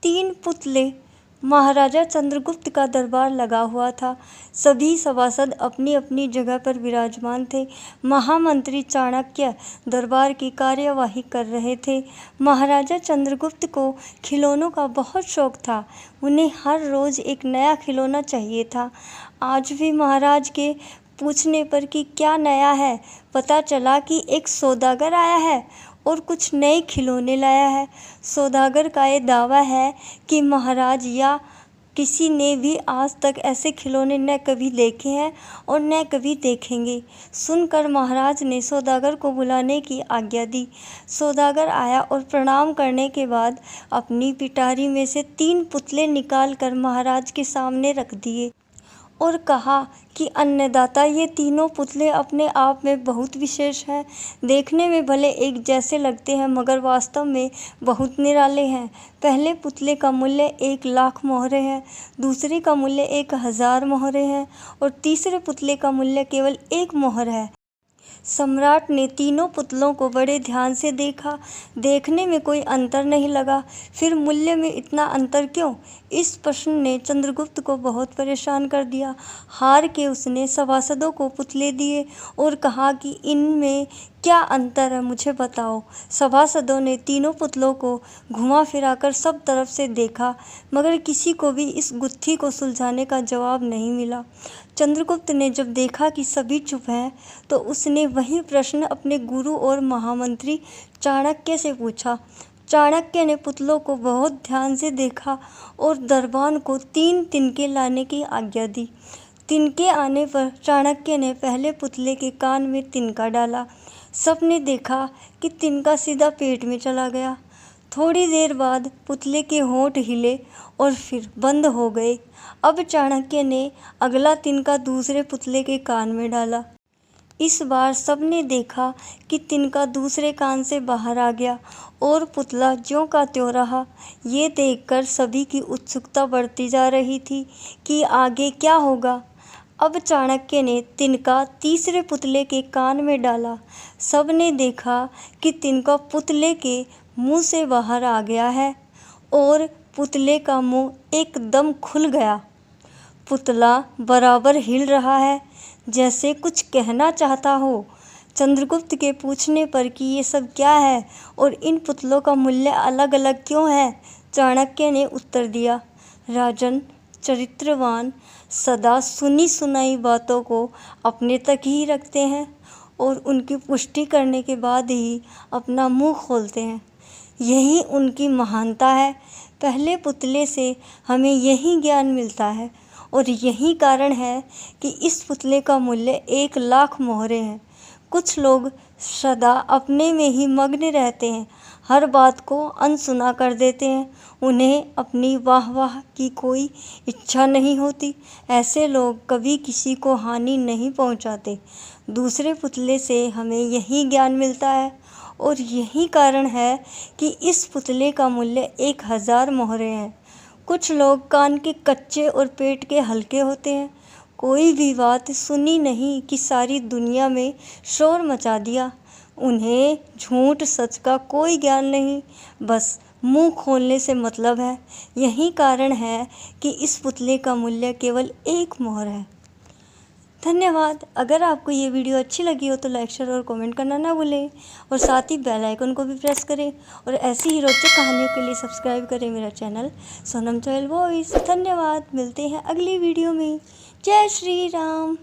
3 पुतले। महाराजा चंद्रगुप्त का दरबार लगा हुआ था। सभी सभासद अपनी अपनी जगह पर विराजमान थे। महामंत्री चाणक्य दरबार की कार्यवाही कर रहे थे। महाराजा चंद्रगुप्त को खिलौनों का बहुत शौक था। उन्हें हर रोज़ एक नया खिलौना चाहिए था। आज भी महाराज के पूछने पर कि क्या नया है, पता चला कि एक सौदागर आया है और कुछ नए खिलौने लाया है। सौदागर का ये दावा है कि महाराज या किसी ने भी आज तक ऐसे खिलौने न कभी देखे हैं और न कभी देखेंगे। सुनकर महाराज ने सौदागर को बुलाने की आज्ञा दी। सौदागर आया और प्रणाम करने के बाद अपनी पिटारी में से 3 पुतले निकाल कर महाराज के सामने रख दिए और कहा कि अन्नदाता, ये तीनों पुतले अपने आप में बहुत विशेष हैं। देखने में भले एक जैसे लगते हैं मगर वास्तव में बहुत निराले हैं। पहले पुतले का मूल्य 1,00,000 मोहरे है, दूसरे का मूल्य 1,000 मोहरे हैं और तीसरे पुतले का मूल्य केवल 1 मोहर है। सम्राट ने तीनों पुतलों को बड़े ध्यान से देखा। देखने में कोई अंतर नहीं लगा। फिर मूल्य में इतना अंतर क्यों? इस प्रश्न ने चंद्रगुप्त को बहुत परेशान कर दिया। हार के उसने सभासदों को पुतले दिए और कहा कि इनमें क्या अंतर है, मुझे बताओ। सभासदों ने तीनों पुतलों को घुमा फिराकर सब तरफ से देखा मगर किसी को भी इस गुत्थी को सुलझाने का जवाब नहीं मिला। चंद्रगुप्त ने जब देखा कि सभी चुप हैं तो उसने वही प्रश्न अपने गुरु और महामंत्री चाणक्य से पूछा। चाणक्य ने पुतलों को बहुत ध्यान से देखा और दरबान को 3 तिनके लाने की आज्ञा दी। तिनके आने पर चाणक्य ने पहले पुतले के कान में तिनका डाला। सबने देखा कि तिनका सीधा पेट में चला गया। थोड़ी देर बाद पुतले के होंठ हिले और फिर बंद हो गए। अब चाणक्य ने अगला तिनका दूसरे पुतले के कान में डाला। इस बार सबने देखा कि तिनका दूसरे कान से बाहर आ गया और पुतला ज्यों का त्यों रहा। ये देखकर सभी की उत्सुकता बढ़ती जा रही थी कि आगे क्या होगा। अब चाणक्य ने तिनका तीसरे पुतले के कान में डाला। सबने देखा कि तिनका पुतले के मुंह से बाहर आ गया है और पुतले का मुंह एकदम खुल गया। पुतला बराबर हिल रहा है जैसे कुछ कहना चाहता हो। चंद्रगुप्त के पूछने पर कि ये सब क्या है और इन पुतलों का मूल्य अलग अलग क्यों है, चाणक्य ने उत्तर दिया, राजन, चरित्रवान सदा सुनी सुनाई बातों को अपने तक ही रखते हैं और उनकी पुष्टि करने के बाद ही अपना मुंह खोलते हैं। यही उनकी महानता है। पहले पुतले से हमें यही ज्ञान मिलता है और यही कारण है कि इस पुतले का मूल्य 1,00,000 मोहरे हैं। कुछ लोग सदा अपने में ही मग्न रहते हैं, हर बात को अनसुना कर देते हैं। उन्हें अपनी वाह वाह की कोई इच्छा नहीं होती। ऐसे लोग कभी किसी को हानि नहीं पहुंचाते। दूसरे पुतले से हमें यही ज्ञान मिलता है और यही कारण है कि इस पुतले का मूल्य 1,000 मोहरे हैं। कुछ लोग कान के कच्चे और पेट के हल्के होते हैं। कोई भी बात सुनी नहीं कि सारी दुनिया में शोर मचा दिया। उन्हें झूठ सच का कोई ज्ञान नहीं, बस मुंह खोलने से मतलब है। यही कारण है कि इस पुतले का मूल्य केवल 1 मोहर है। धन्यवाद। अगर आपको ये वीडियो अच्छी लगी हो तो लाइक, शेयर और कमेंट करना ना भूलें और साथ ही बेल आइकन को भी प्रेस करें और ऐसी ही रोचक कहानियों के लिए सब्सक्राइब करें मेरा चैनल सोनम चहल वॉइस। धन्यवाद। मिलते हैं अगली वीडियो में। जय श्री राम।